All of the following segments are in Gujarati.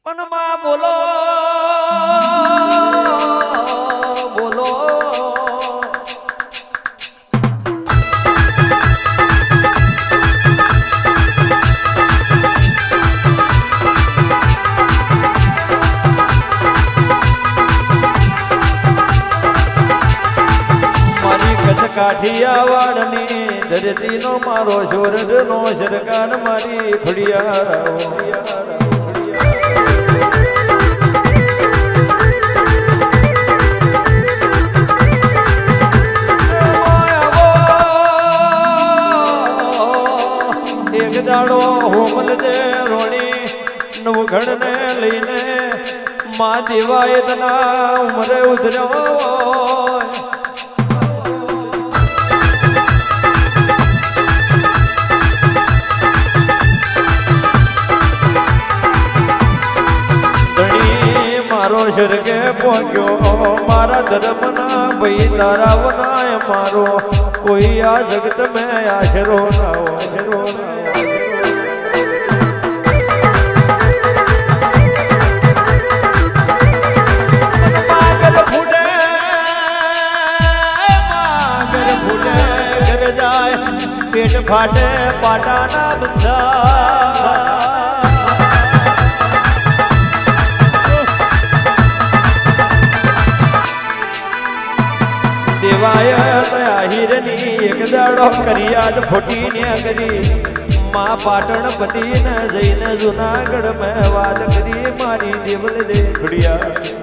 પણ માં બોલો બોલો મારી કચ્છ કાઠિયાવાડની ધરતીનો મારો શોરડનો સરકાર મારી ખડિયારાઓ દાડો હોમલ દે રોણી નવઘણ ને લઈને માં દેવાયત ના ઉમરે ઉધર્યો ધણી મારો શરગે પહોંચ્યો મારા ધર્મના ભાઈ તારાવના મારો કોઈ આ જગત મેં આશરો ના આશરો ના પેટ ફાટે પાટાના બંધા દેવાય આહિરની એક દાડો કરિયાદ ફોટીને કરી માં પાટણ પતિને જઈને જુનાગઢ મેં વાત કરી મારી દેવલ દે ખડિયા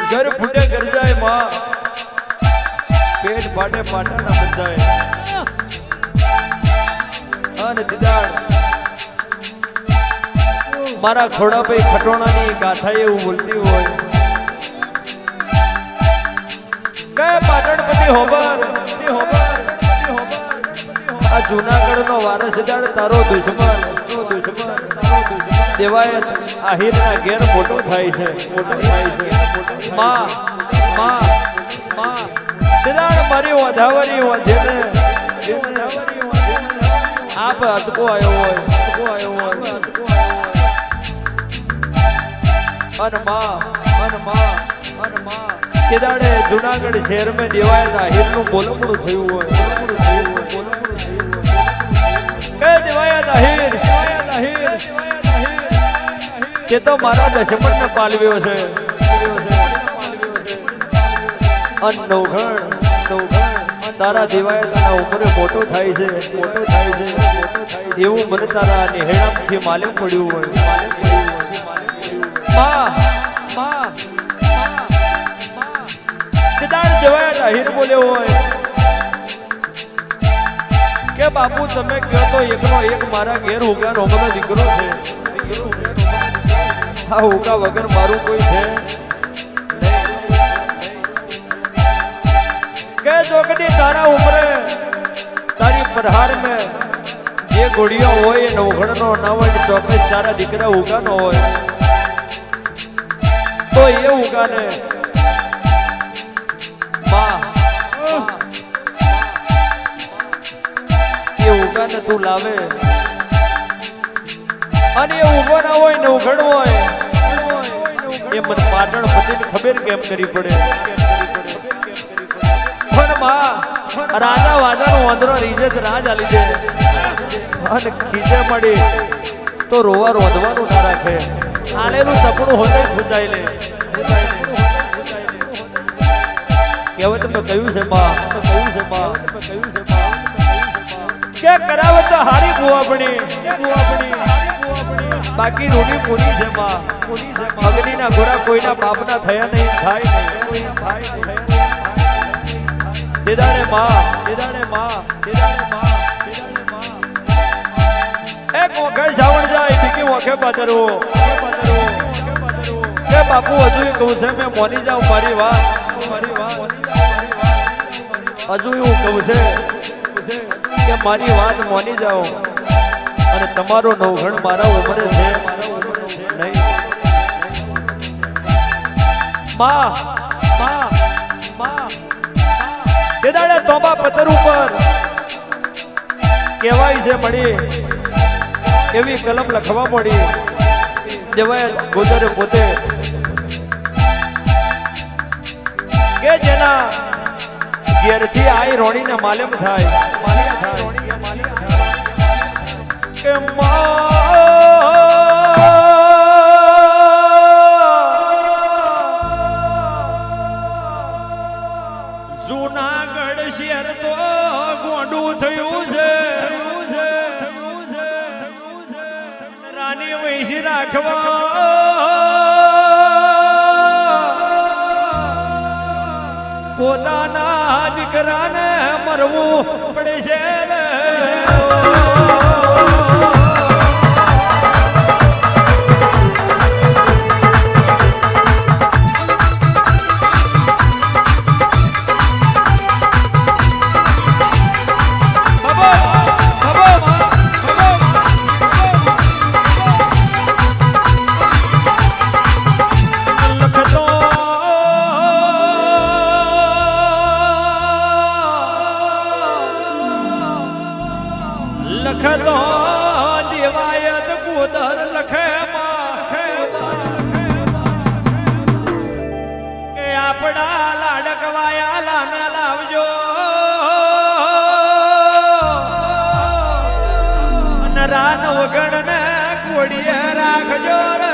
ઘર ફૂટે ગરજાય માં પેટ ફાટે પાટાના બંધાય અને દીદાર મારા ખોડા ભાઈ ખટોણાની ગાથા એવું બોલતી હોય કે પાટણપતિ હોબર આ જૂનાગઢનો વારસદાર તારો દુશ્મન દેવાય આહિરના ઘેર મોટો થાય છે માં દિલાડ મારી વધાવરી વધેને આપ અટકો આવ્યો હોય કેદાડે જુનાગઢ શહેર में દેવાય આહિરનું બોલમણું થયું હોય કે દેવાય આહિર કે તો મારા દશમનને પાલવ્યો છે નવઘણ તારા દેવાયતના ઉંમરે મોટો થાય છે એવું મને તારા નિહેણામથી માલુમ પડ્યું હોય દેવાયત આહિર બોલ્યો હોય કે બાપુ તમે કહો તો એકનો એક મારા ઘેર ઉગા રોમનો દીકરો છે આ ઉગા વગર મારું કોઈ છે કે જો કદી તારા ઉમરે તારી પ્રહાર में જે ઘોડિયો હોય નવઘણનો ના હોય ચોક્કસ તારા દીકરા ઉગાનો હોય તો એ ઉગાને એ ઉગાને તું લાવે અને એ ઉભો ના હોય નવઘણ હોય એ મને પાટણ પતિને ખબર કેમ કરી પડે રાજા વાજાનો વાંદરો રીજત રાજ આલી દે અને ખીજે મળી તો રોવા રોધવાનું ના રાખે આલેલું સપનું હોતે ખૂંચાઈ લે કહેવત તો કહ્યું છે માં કે કરાવે તો હારી ગુવાપણી બાકી રૂડી પૂરી છે માં અગ્નિના ઘોડા કોઈના બાપના થયા નહીં થાય નહીં દેદાણે માં એક વખત જાવણ જાય બીજી વખત પાતરો કે બાપુ હજુ કહું છે મેં મોની જાઉં મારી વાત હજુ એવું કહું છે કે મારી વાત માની જાઓ અને તમારો નવઘણ મારા ઉંમરે છે નહીં. માં માં માં તે દાડે તોબા પથ્થર ઉપર કહેવાય છે મળી એવી કલમ લખવા મળી જેવાય ગોદરે પોતે કે જેના ઘેરથી આઈ રોણીને માલમ થાય કે જૂનાગઢ શહેર તો ગોંડું થયું છે રાની વૈસી રાખવા પોતાના દીકરાને મરવું પડે છે. લખતો દેવાયત કુદર લખે કે આપડા લાડકવાયા લાને લાવજો અને રાન વગણ ને કોડીએ રાખજો રે.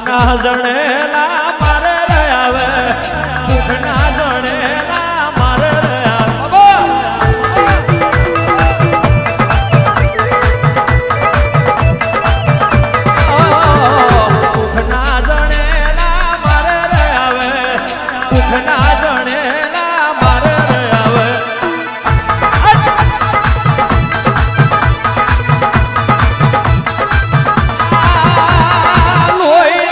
ના જણેલા મારે રે આવે દુઃખ ના જણેલા મારે રે આવે દુઃખ ના જણેલા મારે રે આવે દુઃખ ના જણેલા મારે રે આવે. લોહી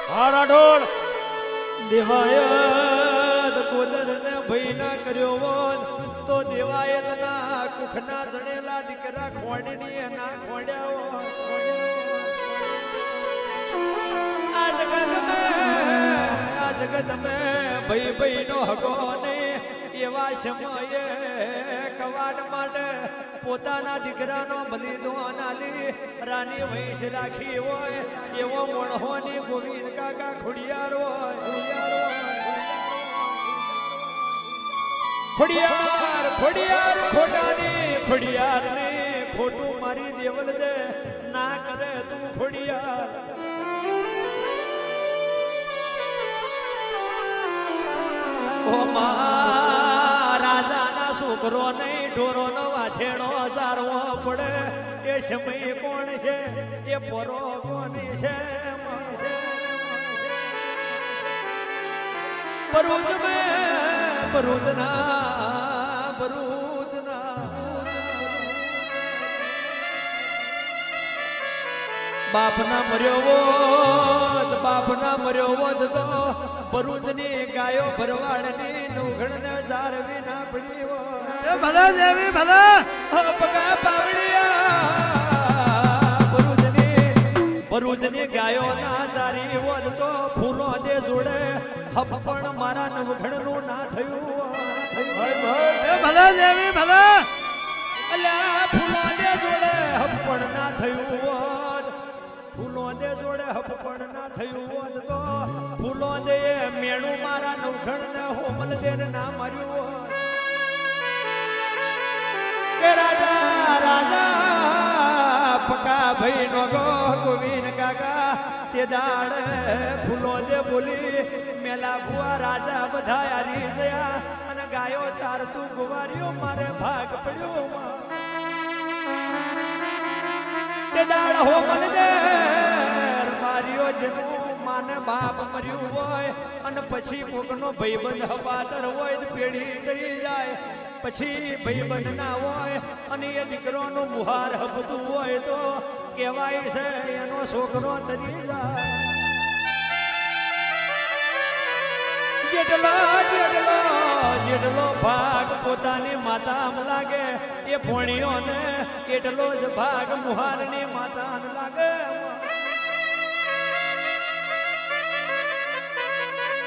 હા રાઠોડ દેવાયત ગોદરને ભય ના કર્યો હોત તો દેવાયતના કુખના જણેલા દીકરા ખોંડની ના ખોંડ્યા હોત આ જગત મેં ભય નો હગો નહીં એવા સમયે કવાડ માટે પોતાના દીકરાનો બલિદાન આલી રાની વૈશ રાખી હોય એવો મોણહોની ગોવિંદ કાકા ખોડિયાર ખોડિયાર ખોટાની ખોડિયાર ને ખોટું મારી દેવલ દે ના કરે તું ખોડિયાર ઓ રાજાના છોકરો નહીં ઢોરોનો વાછેણો સારવો પડે એ સમય કોણ છે એ પરો કોની છે ભરૂચના બાપના મર્યો હોત તો ભરૂચની ગાયો ભરવાડની નવઘણને જાળવી ના પડી હોય ભલા દેવી ભલા પગા ભરૂચની ગાયો ના સારી હોત તો ફૂલો દે જોડે હપ પણ મારા નવઘણનું ના થયું ભલા દેવી ભલા અલ્યા ફૂલો દે જોડે હપ પણ ના થયું હોત ફૂલો દે જોડે હપ પણ ના થયું હોત તો ફૂલો દે મેણું મારા નવઘણને હોમલ દે ના માર્યું હોત કે રાજા પકા ભાઈ નો ગોવિંદ કાકા તે દાડે ફૂલો દે બોલી મેલા ભુવા રાજા બધા હારી ગયા અને ગાયો સારતું ગુવારીઓ મારે ભાગ પડ્યો તે દાડ હો મને દે માર્યો જેનું માને બાપ મર્યું હોય અને પછી કોકનો ભાઈબંધ હવાતર હોય પેઢી કરી જાય પછી ભાઈબંધ ના હોય અને એ દીકરોનું મુહાર હબતું હોય તો કહેવાય છે એનો છોકરો તરી જાય જેટલો ભાગ પોતાની માતામાં લાગે એ ભોણીઓને એટલો જ ભાગ મુહારની માતાને લાગે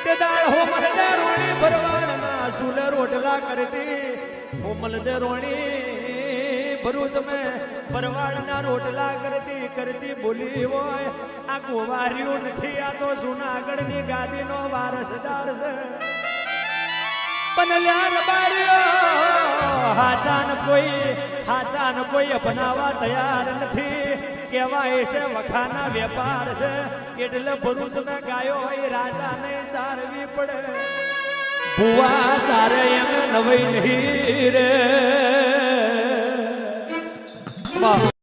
તે દાળ હોમલ દે રોણી ભરવાડના સુલે રોટલા કરતી હોમલ દે રોણી ભરૂચ મેં ભરવાડના રોટલા કરતી બોલી હોય આ ગોવાર્યું નથી આ તો જૂનાગઢની ગાદીનો વારસદાર છે પણ લ્યાર બાળ્યો હાચાન કોઈ અપનાવા તૈયાર નથી કહેવાય છે વખાના વેપાર છે એટલે ભરૂચ મેં ગાયો હોય રાજા ને સારવી પડે ભુવા સારે એમ નવાઈ નહીં રે